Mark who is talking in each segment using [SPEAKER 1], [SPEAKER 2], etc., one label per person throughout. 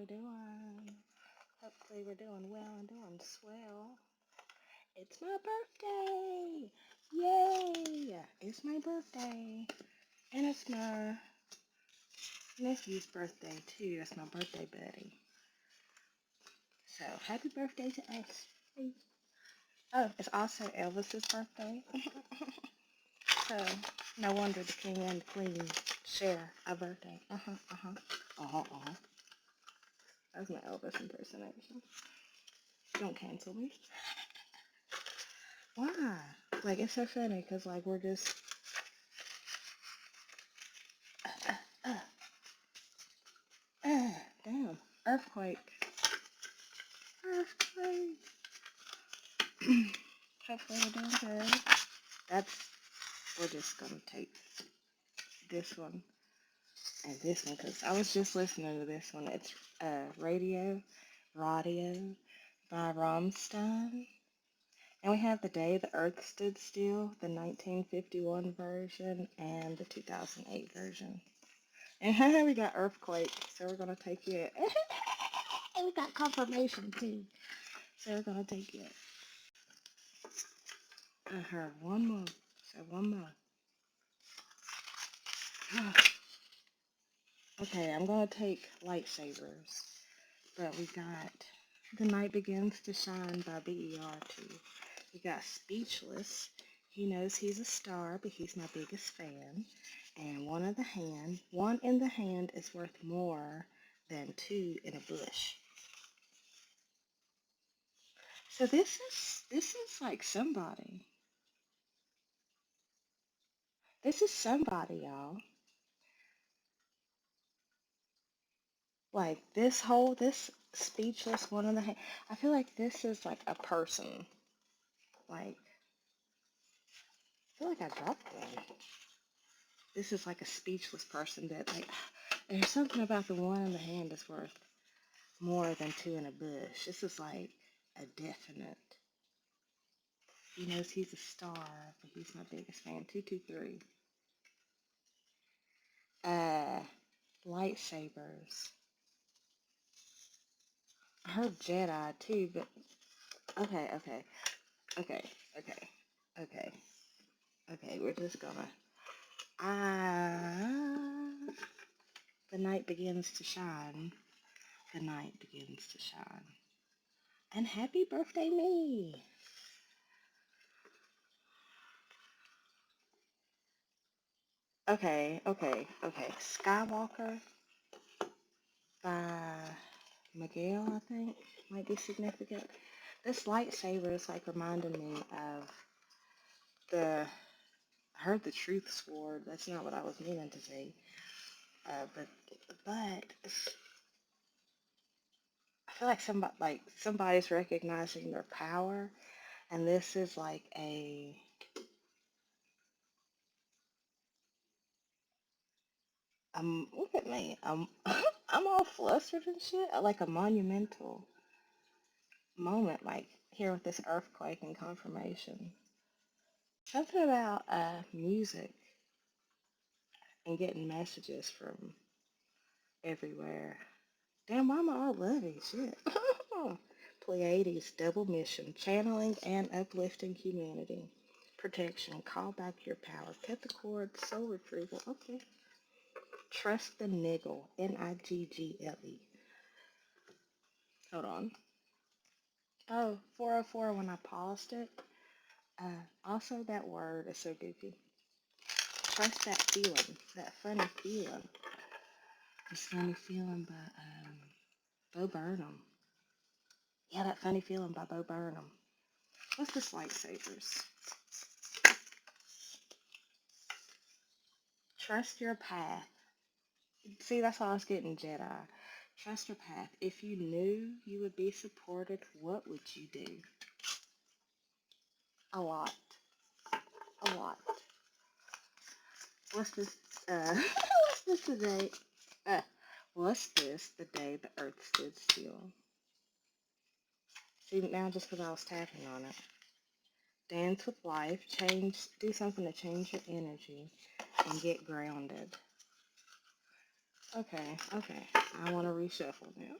[SPEAKER 1] we doing? Hopefully we're doing well and doing swell. It's my birthday! Yay! It's my birthday. And it's my nephew's birthday too. That's my birthday buddy. So happy birthday to us. Oh, it's also Elvis's birthday. So no wonder the king and the queen share a birthday. That's my Elvis impersonation. Don't cancel me. Why? Like, it's so funny because, like, we're just. Uh, uh, Damn. Earthquake. Earthquake. Hopefully we're doing good. We're just gonna take this one and this one because I was just listening to this one. It's Radio by Rammstein. And we have The Day the Earth Stood Still, the 1951 version, and the 2008 version. And we got Earthquake, so we're going to take it. And we got Confirmation, too. So we're going to take it. One more. So one more. Okay, I'm going to take Lightsabers. But we got The Night Begins to Shine by BER2. We got Speechless. He knows he's a star, but he's my biggest fan. And One in the Hand is worth more than two in a bush. So this is like somebody. This is somebody, y'all. Like this speechless one in the hand. I feel like this is like a person. Like I feel like I dropped one. This is like a speechless person that like there's something about the one in the hand that's worth more than two in a bush. This is like a definite. He knows he's a star, but he's my biggest fan. 223. Uh, Lightsabers. I heard Jedi too, but okay, okay, okay, okay, okay, okay. We're just gonna. Ah, the night begins to shine. The night begins to shine. And happy birthday, me! Okay. Skywalker by Miguel, I think, might be significant. This lightsaber is like reminding me of the. I heard the truth sword. That's not what I was meaning to say. But I feel like somebody's recognizing their power, and this is like a. Look at me. I'm all flustered and shit. Like a monumental moment, like here with this earthquake and confirmation. Something about music and getting messages from everywhere. Damn, why am I all lovey? Shit. Pleiades, double mission, channeling and uplifting humanity. Protection, call back your power. Cut the cord, soul retrieval. Okay. Trust the niggle, Niggle. Hold on. Oh, 404 when I paused it. Also, that word is so goofy. Trust that feeling, that funny feeling. This funny feeling by Bo Burnham. Yeah, that funny feeling by Bo Burnham. What's this lightsabers? Trust your path. See, that's all I was getting, Jedi. Trust your path. If you knew you would be supported, what would you do? A lot. A lot. What's this? What's this today? What's this the day the earth stood still? See, now just because I was tapping on it. Dance with life. Do something to change your energy and get grounded. Okay, okay. I want to reshuffle now.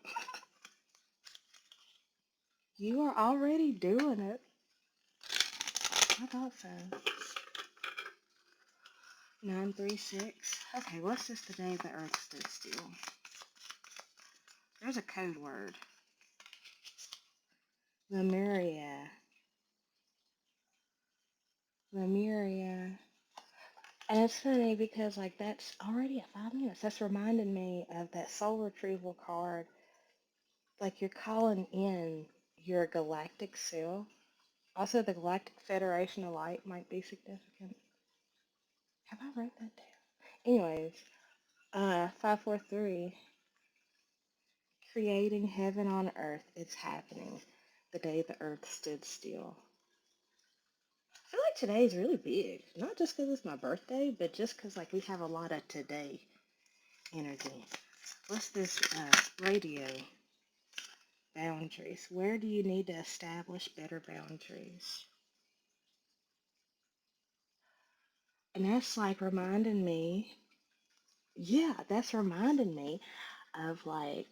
[SPEAKER 1] You are already doing it. I thought so. 936. Okay, what's this the day the earth stood still? There's a code word. Lemuria. Lemuria. And it's funny because like that's already at 5 minutes. That's reminding me of that soul retrieval card. Like you're calling in your galactic self. Also, the Galactic Federation of Light might be significant. Have I wrote that down? Anyways, 543, creating heaven on earth. It's happening. The day the earth stood still. I feel like today's really big. Not just because it's my birthday, but just because like we have a lot of today energy. What's this radio boundaries? Where do you need to establish better boundaries? And that's like reminding me, yeah, that's reminding me of like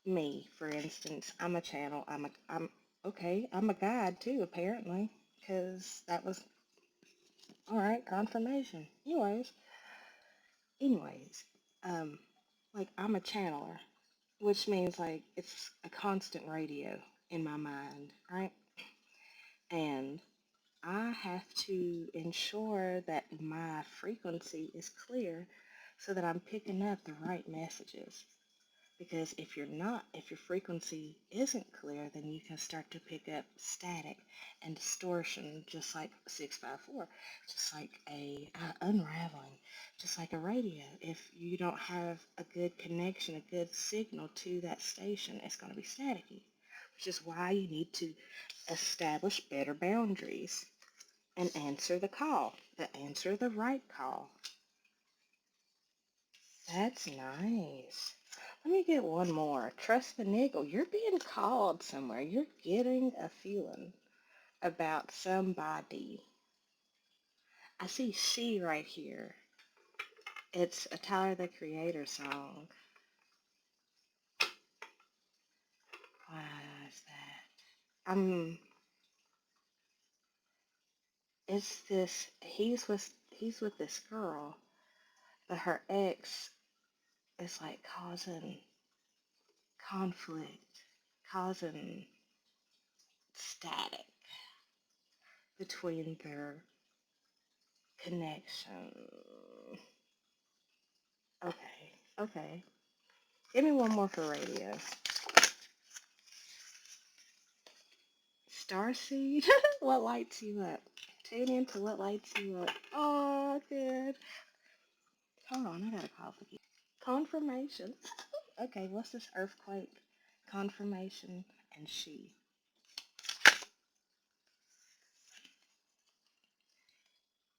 [SPEAKER 1] me, for instance. I'm a channel. I'm okay. I'm a guide too, apparently, because that was all right. Confirmation. Anyways, um, like I'm a channeler, which means like it's a constant radio in my mind, right? And I have to ensure that my frequency is clear so that I'm picking up the right messages. Because if you're not, if your frequency isn't clear, then you can start to pick up static and distortion, just like 654, just like a unraveling, just like a radio. If you don't have a good connection, a good signal to that station, it's going to be staticky, which is why you need to establish better boundaries and answer the call, answer the right call. That's nice. Let me get one more. Trust the niggle. You're being called somewhere. You're getting a feeling about somebody. I see she right here. It's a Tyler the Creator song. What is that? It's this. He's with this girl, but her ex is like causing conflict, causing static between their connection. Okay, okay. Give me one more for radio. Starseed? What lights you up? Tune into what lights you up. Oh, good. Hold on, I gotta call again. Confirmation. Okay, what's this earthquake? Confirmation and she.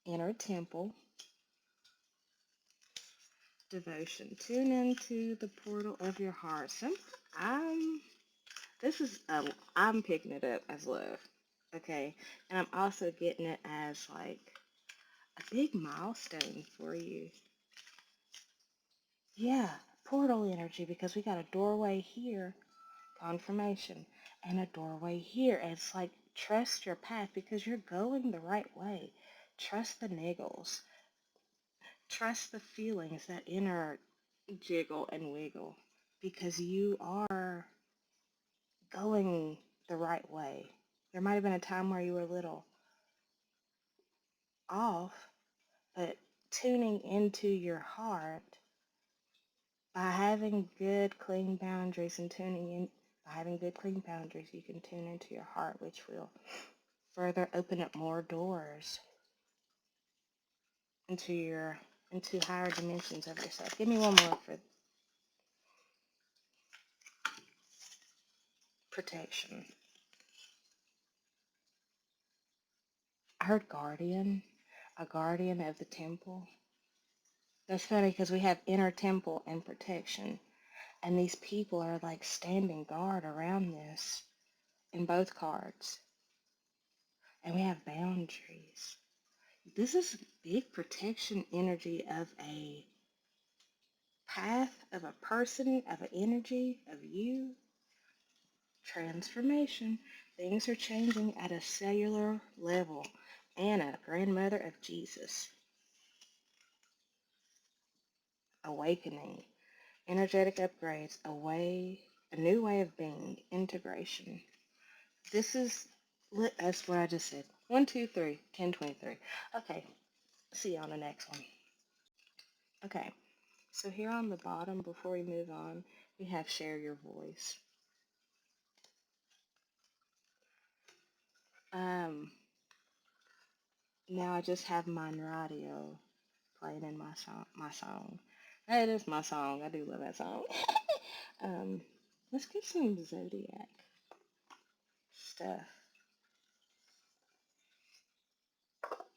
[SPEAKER 1] Inner temple. Devotion. Tune into the portal of your heart. I'm this is I'm picking it up as love. Okay. And I'm also getting it as like a big milestone for you. Yeah, portal energy because we got a doorway here, confirmation, and a doorway here. And it's like trust your path because you're going the right way. Trust the niggles. Trust the feelings, that inner jiggle and wiggle because you are going the right way. There might have been a time where you were a little off, but tuning into your heart by having good, clean boundaries and tuning in, by having good, clean boundaries, you can tune into your heart, which will further open up more doors into higher dimensions of yourself. Give me one more for protection. I heard guardian, a guardian of the temple. That's funny because we have inner temple and protection, and these people are like standing guard around this in both cards, and we have boundaries. This is big protection energy of a path of a person, of an energy, of you. Transformation. Things are changing at a cellular level. Anna, grandmother of Jesus. Awakening. Energetic upgrades. A new way of being. Integration. This is, that's what I just said. 1, 2, 3, 10, 23. Okay, see you on the next one. Okay, so here on the bottom, before we move on, we have share your voice. Um, Now I just have Mind Radio playing in my song. It is my song. I do love that song. um, let's get some Zodiac stuff.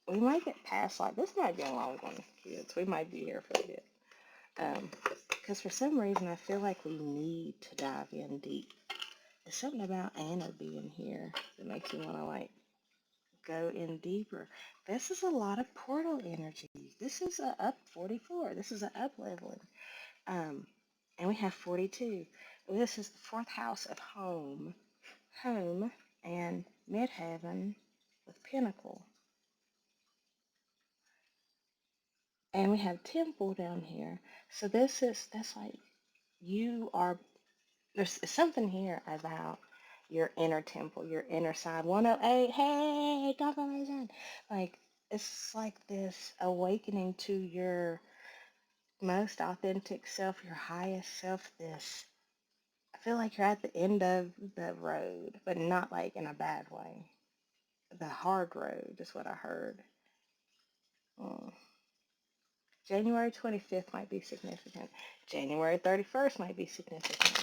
[SPEAKER 1] We might get past, like, this might be a long one, kids. We might be here for a bit. Because for some reason I feel like we need to dive in deep. There's something about Anna being here that makes me want to, like, go in deeper. This is a lot of portal energy. This is a up 44. This is an up leveling. Um, and we have 42. This is the fourth house of home, and midheaven with Pinnacle. And we have Temple down here. So that's like, you are, there's something here about your inner temple, your inner side. 108, hey, confirmation. Like, it's like this awakening to your most authentic self, your highest self, this. I feel like you're at the end of the road, but not like in a bad way. The hard road is what I heard. Mm. January 25th might be significant. January 31st might be significant.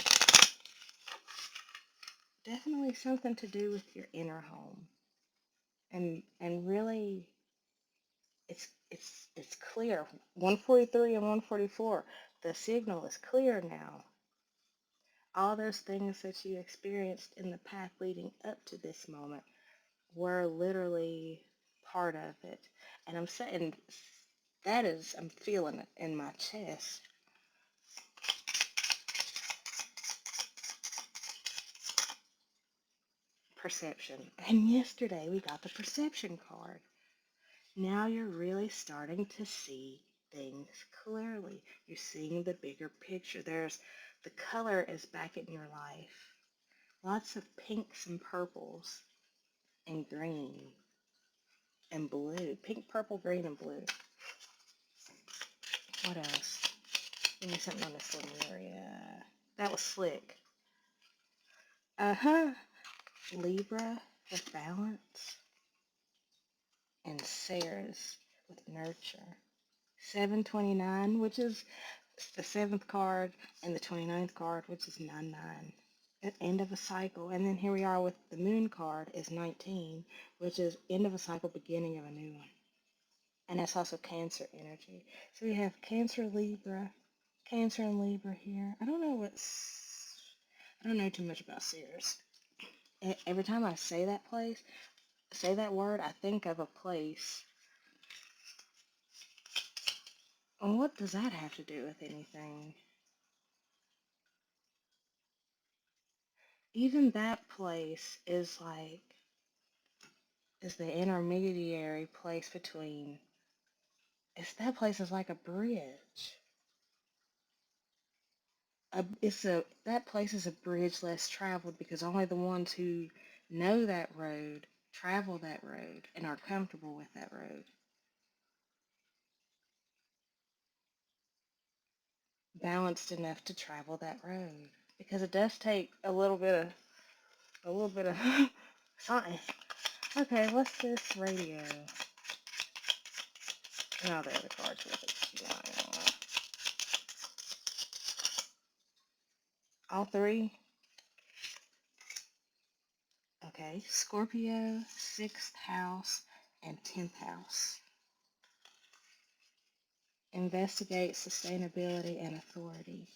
[SPEAKER 1] Definitely something to do with your inner home. And really, it's clear. 143 and 144. The signal is clear now. All those things that you experienced in the path leading up to this moment were literally part of it. And I'm saying I'm feeling it in my chest. Perception. And yesterday we got the perception card. Now you're really starting to see things clearly. You're seeing the bigger picture. The color is back in your life. Lots of pinks and purples and green and blue. Pink, purple, green, and blue. What else? Give me something on this little area. That was slick. Uh-huh. Libra with balance. And Ceres with nurture. 729, which is the 7th card, and the 29th card, which is 99. At end of a cycle. And then here we are with the moon card is 19, which is end of a cycle, beginning of a new one. And that's also Cancer energy. So we have Cancer, Libra, Cancer and Libra here. I don't know too much about Ceres. Every time I say that word, I think of a place. And what does that have to do with anything? Even that place is the intermediary place between, that place is like a bridge. That place is a bridge less traveled because only the ones who know that road travel that road and are comfortable with that road. Balanced enough to travel that road because it does take a little bit of something. Okay, what's this radio? No, there are the cards with it. All three. Okay, Scorpio, 6th house, and 10th house. Investigate sustainability and authority.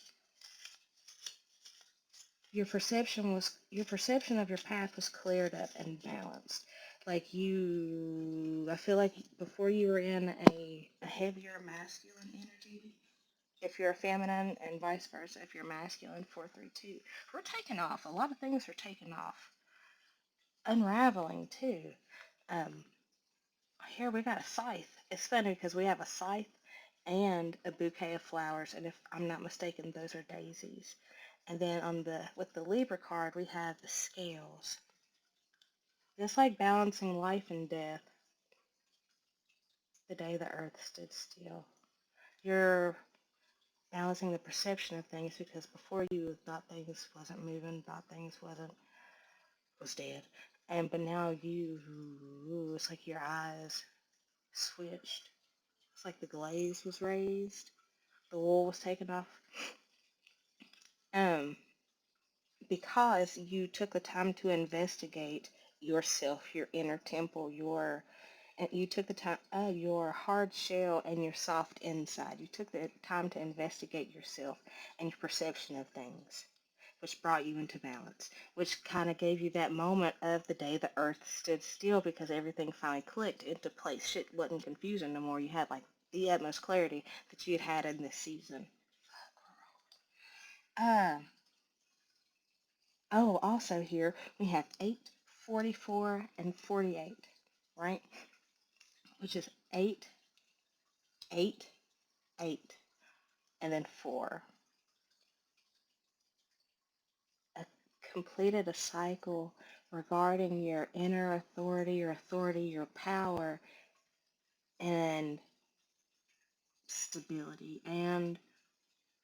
[SPEAKER 1] Your perception of your path was cleared up and balanced. Like I feel like before you were in a heavier masculine energy, If you're a feminine, and vice versa, if you're masculine, 432. We're taking off. A lot of things are taking off. Unraveling, too. Um, Here we got a scythe. It's funny because we have a scythe and a bouquet of flowers, and if I'm not mistaken, those are daisies. And then on the with the Libra card, we have the scales. It's like balancing life and death. The day the earth stood still. You're balancing the perception of things because before you thought things wasn't moving, thought things was dead. And but now it's like your eyes switched. It's like the glaze was raised, the wool was taken off. Um, because you took the time to investigate yourself, your inner temple, and you took the time, your hard shell and your soft inside. You took the time to investigate yourself and your perception of things, which brought you into balance, which kind of gave you that moment of the day the earth stood still because everything finally clicked into place. Shit wasn't confusing no more. You had like the utmost clarity that you had in this season. Uh, oh, also here we have 8, 44, and 48, right? Which is 8, 8, 8, and then 4. A, completed a cycle regarding your inner authority, your power, and stability and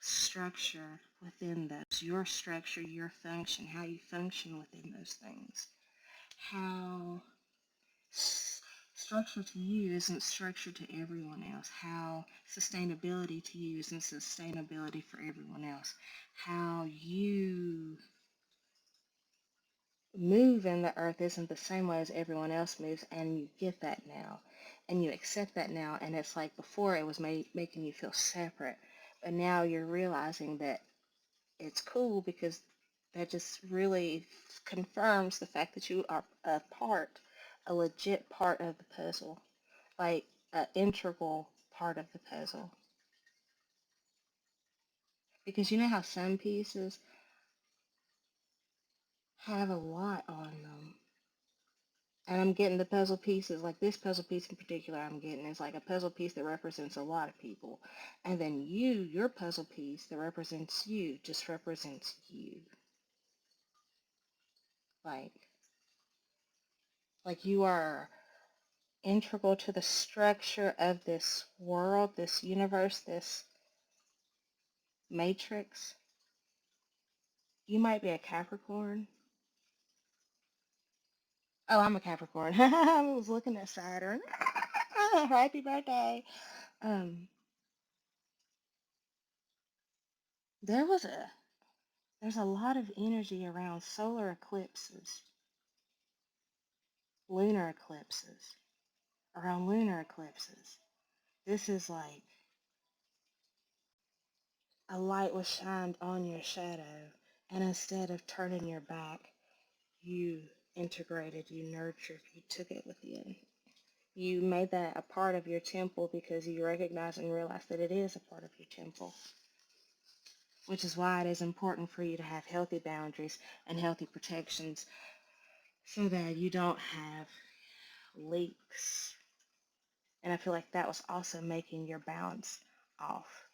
[SPEAKER 1] structure within those. Your structure, your function, how you function within those things. How structure to you isn't structure to everyone else. How sustainability to you isn't sustainability for everyone else. How you move in the earth isn't the same way as everyone else moves, and you get that now, and you accept that now. And it's like before it was making you feel separate, but now you're realizing that it's cool because that just really confirms the fact that you are a legit part of the puzzle, like an integral part of the puzzle. Because you know how some pieces have a lot on them. And I'm getting the puzzle pieces, like this puzzle piece in particular I'm getting is like a puzzle piece that represents a lot of people. And then your puzzle piece that represents you, just represents you. Like, like you are integral to the structure of this world, this universe, this matrix. You might be a Capricorn. Oh, I'm a Capricorn. I was looking at Saturn. Happy birthday. Um, there was a there's a lot of energy around solar eclipses, lunar eclipses, around lunar eclipses. This is like a light was shined on your shadow, and instead of turning your back, you integrated, you nurtured, you took it within. You made that a part of your temple because you recognize and realize that it is a part of your temple, which is why it is important for you to have healthy boundaries and healthy protections so that you don't have leaks. And I feel like that was also making your balance off.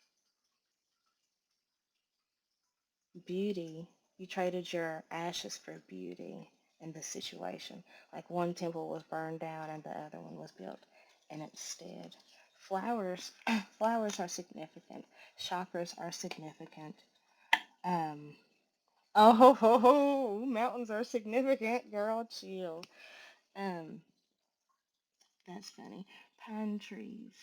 [SPEAKER 1] Beauty, you traded your ashes for beauty in this situation. Like one temple was burned down and the other one was built in its stead. Flowers, flowers are significant. Chakras are significant. Um, oh, ho, ho, ho, mountains are significant. Girl, chill. Um, that's funny. Pine trees.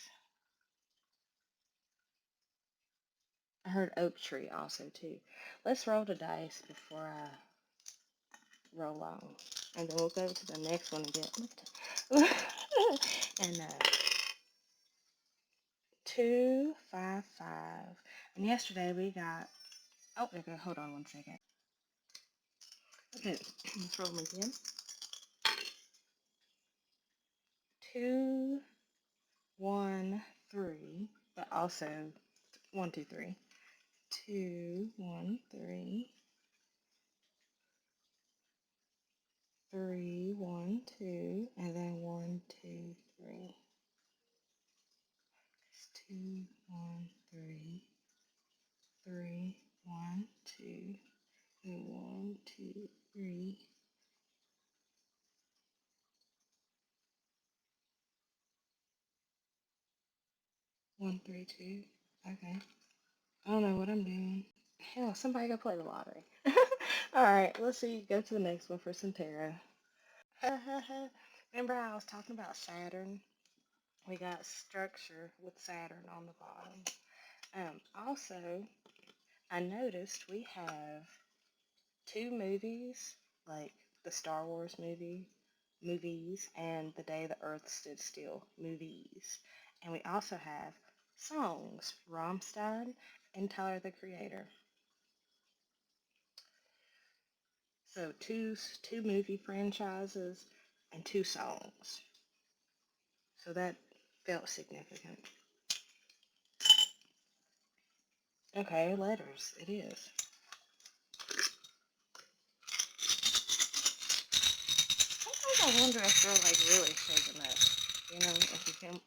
[SPEAKER 1] I heard oak tree also too. Let's roll the dice before I roll on, and then we'll go to the next one and get and 255. And yesterday we got. Oh, okay. Hold on one second. Okay, let's roll them again. 2, 1, 3, but also 1, 2, 3. 2, 1, 3. 3, 1, 2, and then 1, 2, 3. It's 2, 1, 3, 3, 1, 2, and 1, 2, 3. 1, 3, 2. Okay. I don't know what I'm doing. Hell, somebody go play the lottery. Alright, let's see. Go to the next one for some tarot. Remember how I was talking about Saturn? We got structure with Saturn on the bottom. Also, I noticed we have two movies, like the Star Wars movies, and The Day the Earth Stood Still movies. And we also have songs, Rammstein and Tyler the Creator. So two movie franchises and two songs. So that felt significant. Okay, letters. It is. Sometimes I wonder if they're like really shaking up. You know, if you get me.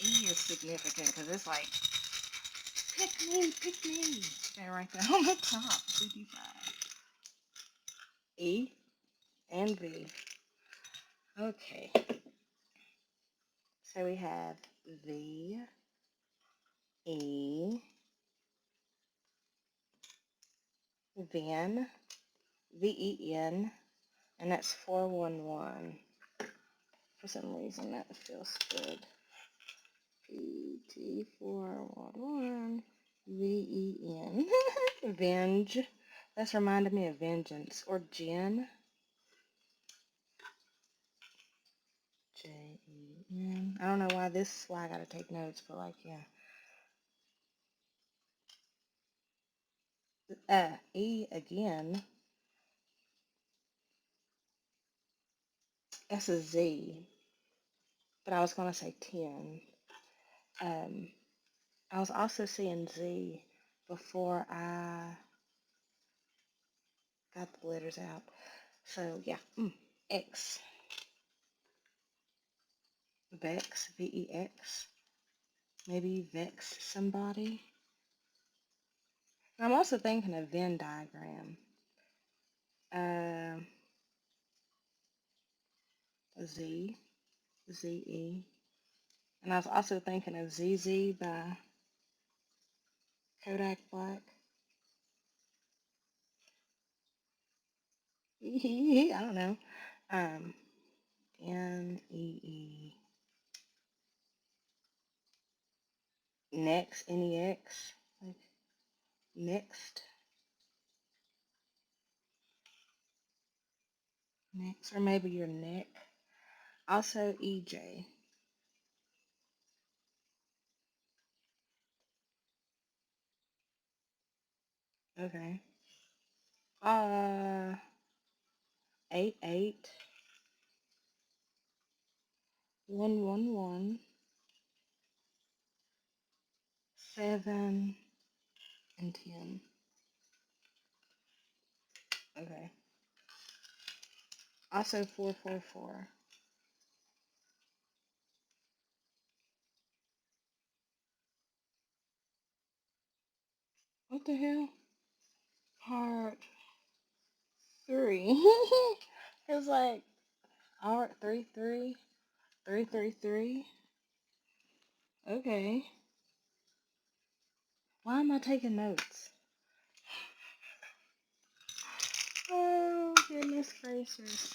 [SPEAKER 1] E is significant because it's like, pick me. Okay, right there on the top. 55. E and V. Okay. So we have V, E, Ven, VEN, and that's 411. For some reason that feels good. PT411 VEN. Venge. That's reminded me of vengeance. Or Jen. Jen. I don't know why this is why I gotta take notes, but like yeah. E again. That's a Z. But I was gonna say 10. I was also seeing Z before I got the letters out. So yeah. X. Vex. VEX. Maybe vex somebody. I'm also thinking of Venn diagram. Uh, Z. ZE. And I was also thinking of ZZ by Kodak Black. I don't know. NEE. Next. NEX. Like next. Next. Or maybe your neck. Also EJ. Okay. 88. 111. 7 and 10. Okay. Also 444. What the hell? Part 3. It's like art 3 3. 333. Okay. Why am I taking notes? Oh, goodness gracious.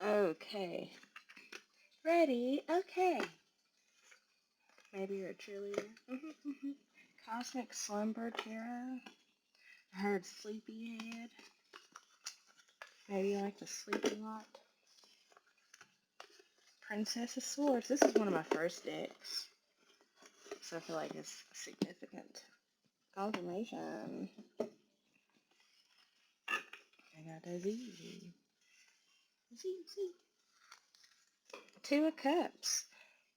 [SPEAKER 1] Okay. Ready? Okay. Maybe you're a cheerleader. Cosmic Slumber Tarot. I heard Sleepyhead. Maybe you like to sleep a lot. Princess of Swords. This is one of my first decks. So I feel like it's significant. Confirmation. I got a Z. Z. Two of Cups.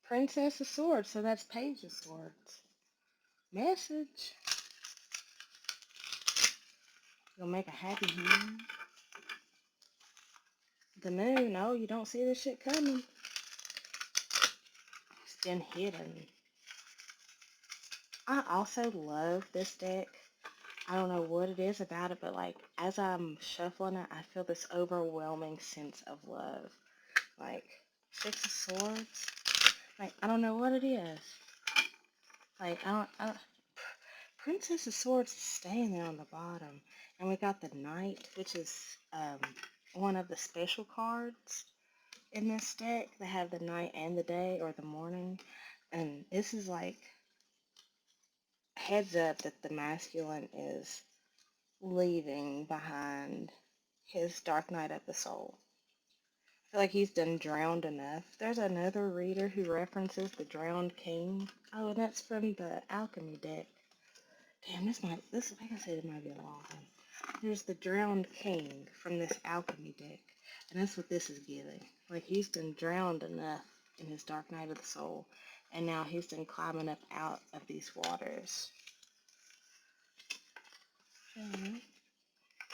[SPEAKER 1] Princess of Swords, so that's Page of Swords. Message. You'll make a happy hand. The moon. Oh, you don't see this shit coming. It's been hidden. I also love this deck. I don't know what it is about it, but like as I'm shuffling it, I feel this overwhelming sense of love. Like Six of Swords. Like I don't know what it is. Like I don't Princess of Swords is staying there on the bottom. And we got the Knight, which is one of the special cards in this deck. They have the night and the day or the morning. And this is like heads up that the masculine is leaving behind his dark night of the soul. I feel like he's done drowned enough. There's another reader who references the Drowned King. Oh, and that's from the Alchemy deck. Damn, like I said, it might be a long one. There's the Drowned King from this Alchemy deck. And that's what this is giving. Like, he's been drowned enough in his Dark Night of the Soul. And now he's been climbing up out of these waters.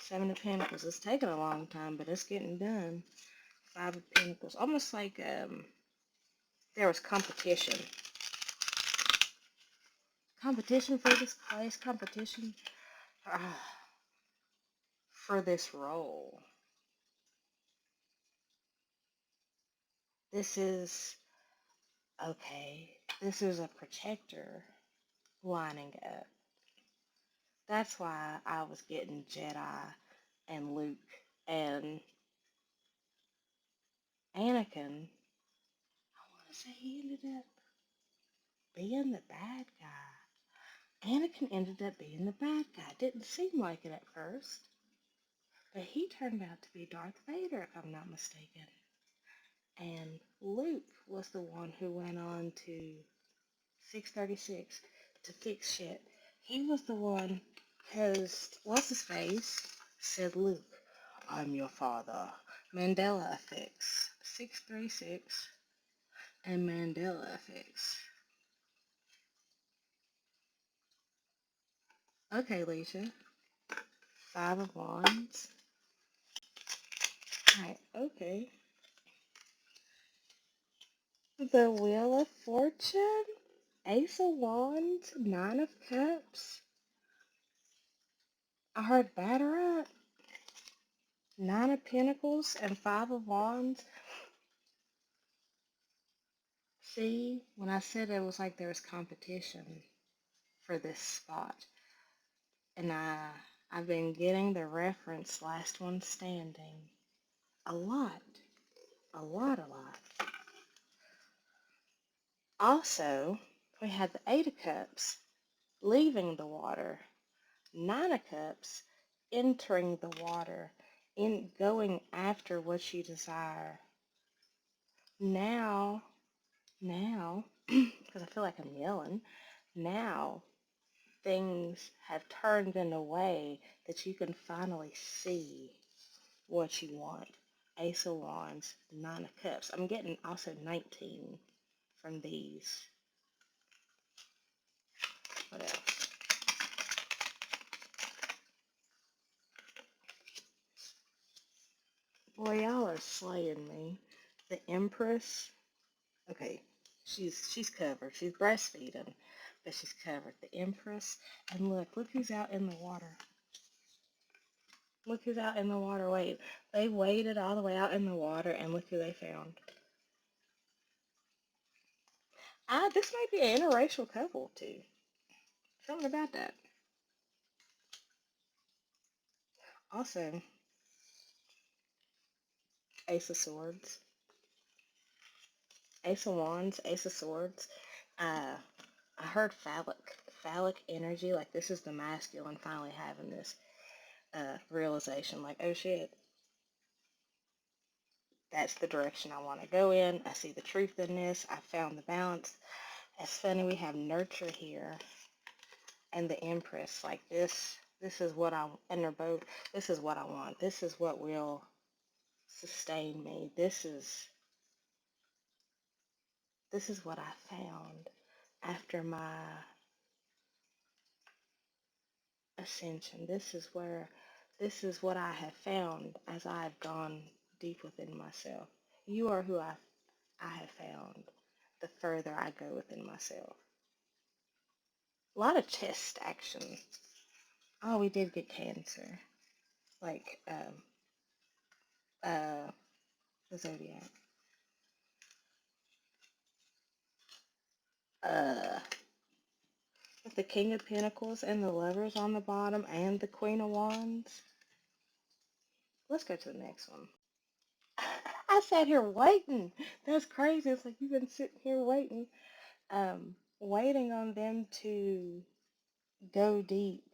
[SPEAKER 1] Seven of Pentacles. It's taken a long time, but it's getting done. Five of Pentacles. Almost like there was competition. Competition for this place. Competition for this role. This is... Okay. This is a protector lining up. That's why I was getting Jedi and Luke and Anakin. I want to say he ended up being the bad guy. Anakin ended up being the bad guy. Didn't seem like it at first. But he turned out to be Darth Vader, if I'm not mistaken. And Luke was the one who went on to 636 to fix shit. He was the one because, what's his face, said, Luke, I'm your father. Mandela effects. 636 and Mandela effects. Okay, Leisha. Five of Wands. Alright, okay. The Wheel of Fortune. Ace of Wands. Nine of Cups. I heard Batter Up. Nine of Pentacles and Five of Wands. See, when I said it was like there was competition for this spot. And I've been getting the reference Last One Standing. A lot. A lot, a lot. Also, we had the Eight of Cups leaving the water. Nine of Cups entering the water. In going after what you desire. Now, because I feel like I'm yelling, now things have turned in a way that you can finally see what you want. Ace of Wands, Nine of Cups. I'm getting also 19 from these. What else? Boy, y'all are slaying me. The Empress. Okay, she's covered. She's breastfeeding, but she's covered. The Empress. And look who's out in the water. Look who's out in the water. Wait, they waded all the way out in the water, and look who they found. This might be an interracial couple, too. Something about that. Also, Ace of Swords. Ace of Wands, Ace of Swords. I heard phallic energy. Like, this is the masculine finally having this realization. Like, oh shit, that's the direction I want to go in. I see the truth in this. I found the balance. It's funny, we have nurture here and the Empress. Like, this is what and they're both, this is what I want. This is what will sustain me. This is this is what I found after my ascension. This is what I have found as I have gone deep within myself. You are who I have found the further I go within myself. A lot of chest action. Oh, we did get Cancer. Like, the Zodiac. Uh, with the King of Pentacles and the Lovers on the bottom and the Queen of Wands. Let's go to the next one. I sat here waiting. That's crazy. It's like you've been sitting here waiting, waiting on them to go deep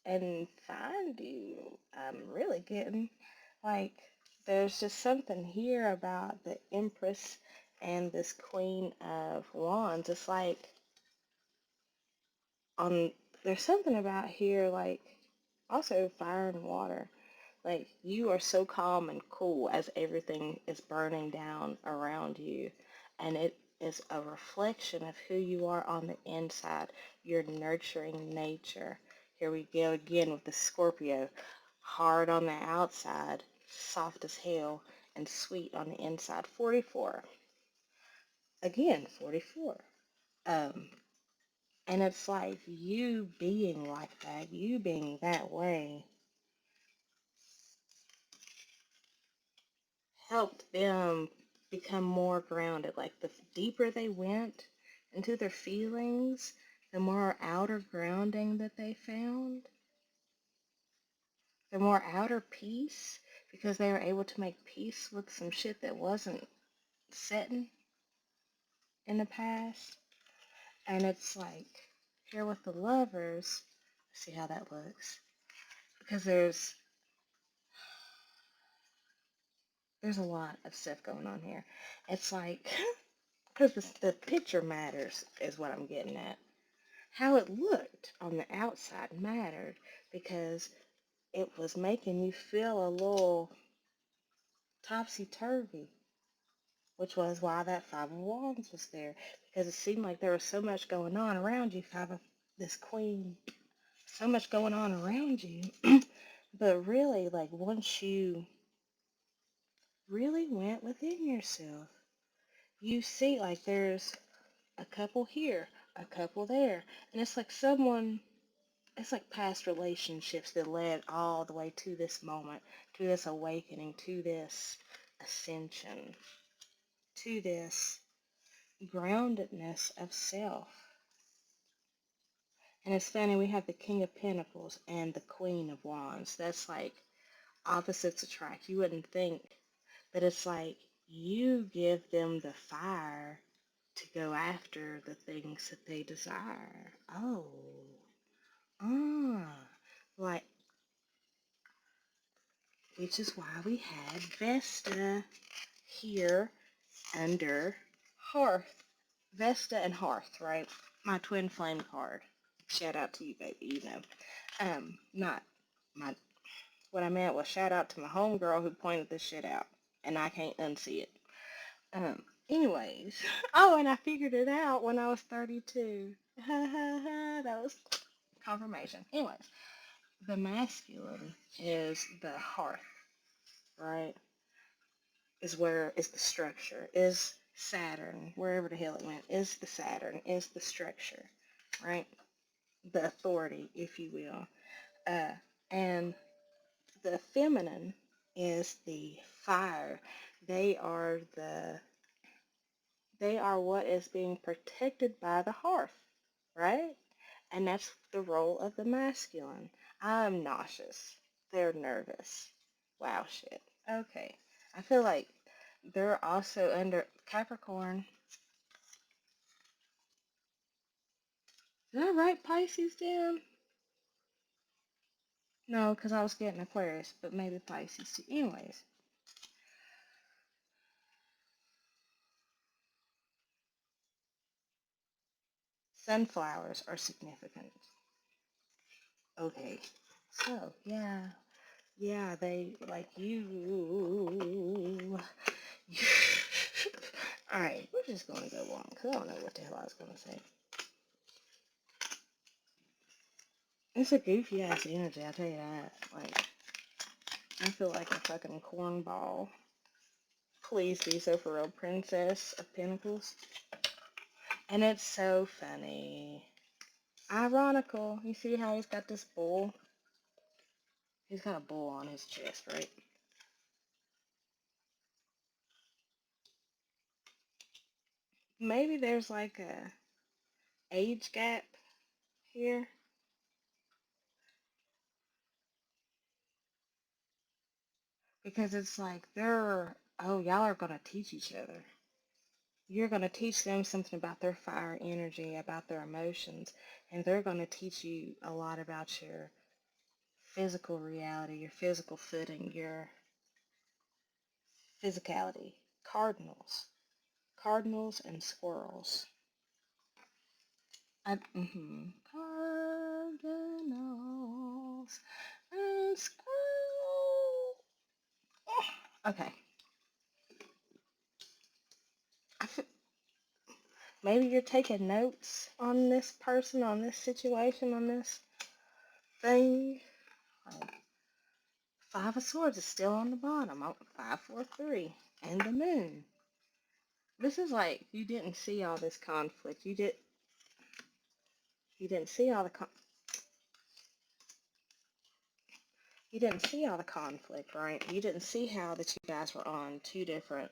[SPEAKER 1] and find you. I'm really getting like there's just something here about the Empress and this Queen of Wands. It's like on there's something about here like also fire and water. Like you are so calm and cool as everything is burning down around you. And it is a reflection of who you are on the inside, your nurturing nature. Here we go again with the Scorpio. Hard on the outside, soft as hell, and sweet on the inside. 44. Again, 44. Um, and it's like you being like that, you being that way, helped them become more grounded. Like the deeper they went into their feelings, the more outer grounding that they found, the more outer peace, because they were able to make peace with some shit that wasn't setting in the past. And it's like here with the Lovers, see how that looks, because there's a lot of stuff going on here. It's like because the picture matters is what I'm getting at. How it looked on the outside mattered because it was making you feel a little topsy-turvy, which was why that Five of Wands was there, because it seemed like there was so much going on around you, this Queen, so much going on around you. But really, like, once you really went within yourself, you see, like, there's a couple here, a couple there, and it's like past relationships that led all the way to this moment, to this awakening, to this ascension, to this groundedness of self. And it's funny, we have the King of Pentacles and the Queen of Wands. That's like opposites attract. You wouldn't think, but it's like you give them the fire to go after the things that they desire. Oh, ah, like which is why we had Vesta here under Hearth. Vesta and Hearth, right? My twin flame card. Shout out to you, baby, you know. Not my, what I meant was shout out to my homegirl who pointed this shit out. And I can't unsee it. Anyways. Oh, and I figured it out when I was 32. That was confirmation. Anyways, the masculine is the hearth, right? Is where is the structure, is Saturn, wherever the hell it went, is the Saturn, is the structure, right? The authority, if you will. And the feminine is the fire. They are they are what is being protected by the hearth, right? And that's the role of the masculine. I'm nauseous. They're nervous. Wow, shit. Okay. I feel like they're also under Capricorn. Did I write Pisces down? No, because I was getting Aquarius, but maybe Pisces too. Anyways, sunflowers are significant. Okay. So, yeah. Yeah, they, like you. Alright, we're just gonna go on, because I don't know what the hell I was gonna say. It's a goofy ass energy, I'll tell you that. Like, I feel like a fucking cornball. Please be so for real, Princess of Pentacles. And it's so funny. Ironical. You see how he's got this bull? He's got a bull on his chest, right? Maybe there's like a age gap here. Because it's like oh, y'all are gonna teach each other. You're gonna teach them something about their fire energy, about their emotions, and they're gonna teach you a lot about your physical reality, your physical footing, your physicality. Cardinals. Cardinals and squirrels. Cardinals and squirrels. Oh, okay. I feel, maybe you're taking notes on this person, on this situation, on this thing. Like, Five of Swords is still on the bottom. 5, 4, 3, and the Moon. This is like you didn't see all this conflict. You didn't see all the you didn't see all the conflict, right? You didn't see how that you guys were on two different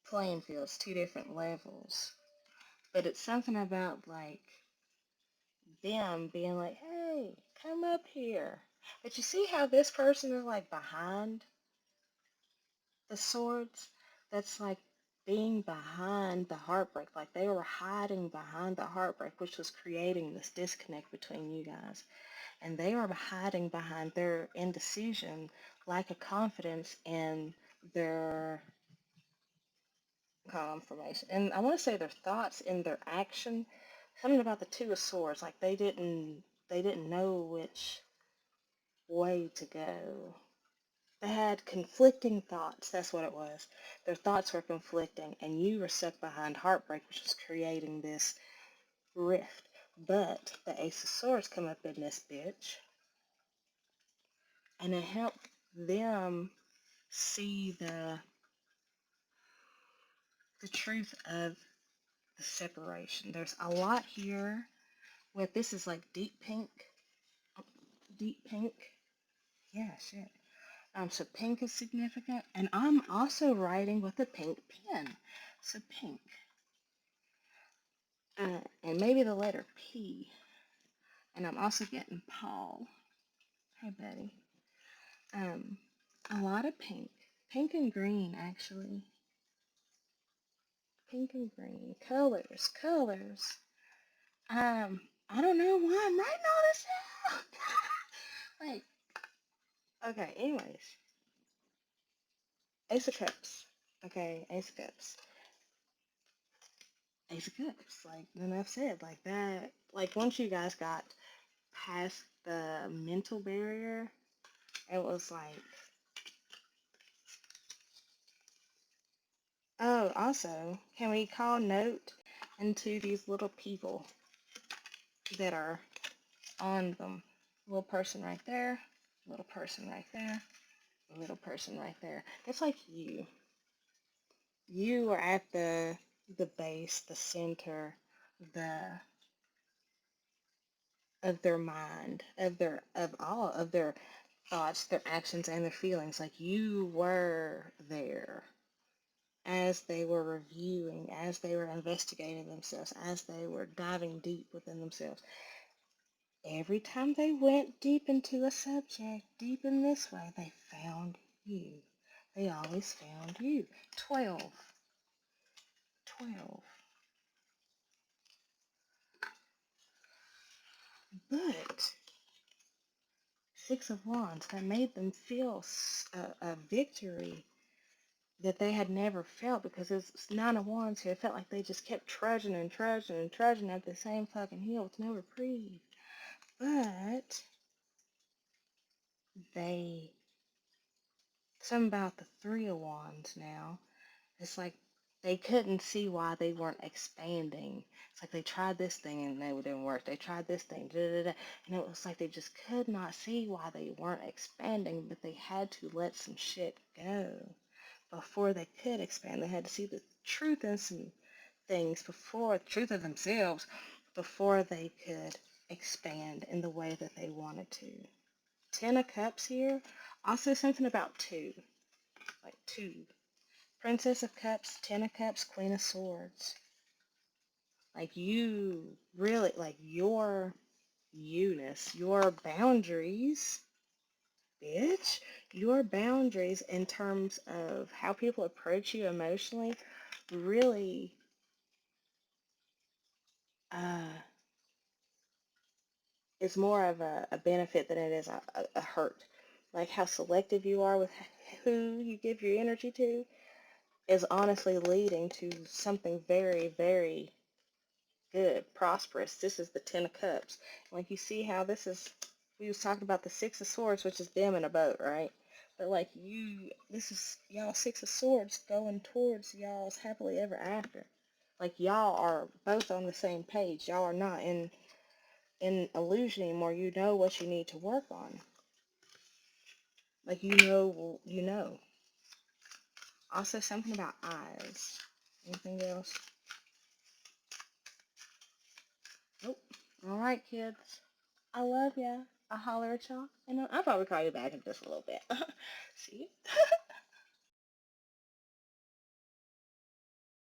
[SPEAKER 1] playing fields, two different levels. But it's something about like them being like, "Hey, come up here." But you see how this person is like behind the swords? That's like being behind the heartbreak. Like they were hiding behind the heartbreak, which was creating this disconnect between you guys. And they are hiding behind their indecision, lack of confidence in their confirmation. And I want to say their thoughts and their action. Something about the Two of Swords, like they didn't know which way to go. They had conflicting thoughts. That's what it was. Their thoughts were conflicting, and you were stuck behind heartbreak, which was creating this rift. But the Ace of Swords come up in this bitch, and it helped them see the truth of the separation. There's a lot here where this is like deep pink. Deep pink. Yeah, shit. So pink is significant. And I'm also writing with a pink pen. So pink. And maybe the letter P. And I'm also getting Paul. Hey, buddy. Um, a lot of pink. Pink and green, actually. Pink and green. Colors. Colors. I don't know why I'm writing all this out. Like, okay, anyways. Ace of Cups. Okay, Ace of Cups. Ace of Cups. Like, then I've said, like that. Like, once you guys got past the mental barrier, it was like, oh, also, can we call note into these little people that are on them? Little person right there, little person right there, little person right there. It's like you. You are at the base, the center, the of their mind, of all of their thoughts, their actions, and their feelings. Like you were there as they were reviewing, as they were investigating themselves, as they were diving deep within themselves. Every time they went deep into a subject, deep in this way, they found you. They always found you. 12. 12. But Six of Wands, that made them feel a victory that they had never felt, because it's Nine of Wands here. It felt like they just kept trudging and trudging and trudging at the same fucking hill with no reprieve. But they, something about the Three of Wands now, it's like they couldn't see why they weren't expanding. It's like they tried this thing and it didn't work. They tried this thing, da, da, da, and it was like they just could not see why they weren't expanding, but they had to let some shit go before they could expand. They had to see the truth in some things before, the truth of themselves, before they could expand in the way that they wanted to. Ten of Cups here. Also something about two, like two. Princess of Cups, Ten of Cups, Queen of Swords. Like you really, like your you-ness, your boundaries, bitch, your boundaries in terms of how people approach you emotionally really uh, is more of a benefit than it is a hurt. Like how selective you are with who you give your energy to is honestly leading to something very, very good, prosperous. This is the Ten of Cups. Like you see how this is, we was talking about the Six of Swords, which is them in a boat, right? But like you, this is y'all Six of Swords going towards y'all's happily ever after. Like y'all are both on the same page. Y'all are not in illusion anymore. You know what you need to work on. Like you know. Also something about eyes. Anything else? Nope. All right, kids. I love ya. I'll holler at y'all. And I'll probably call you back in just a little bit. See?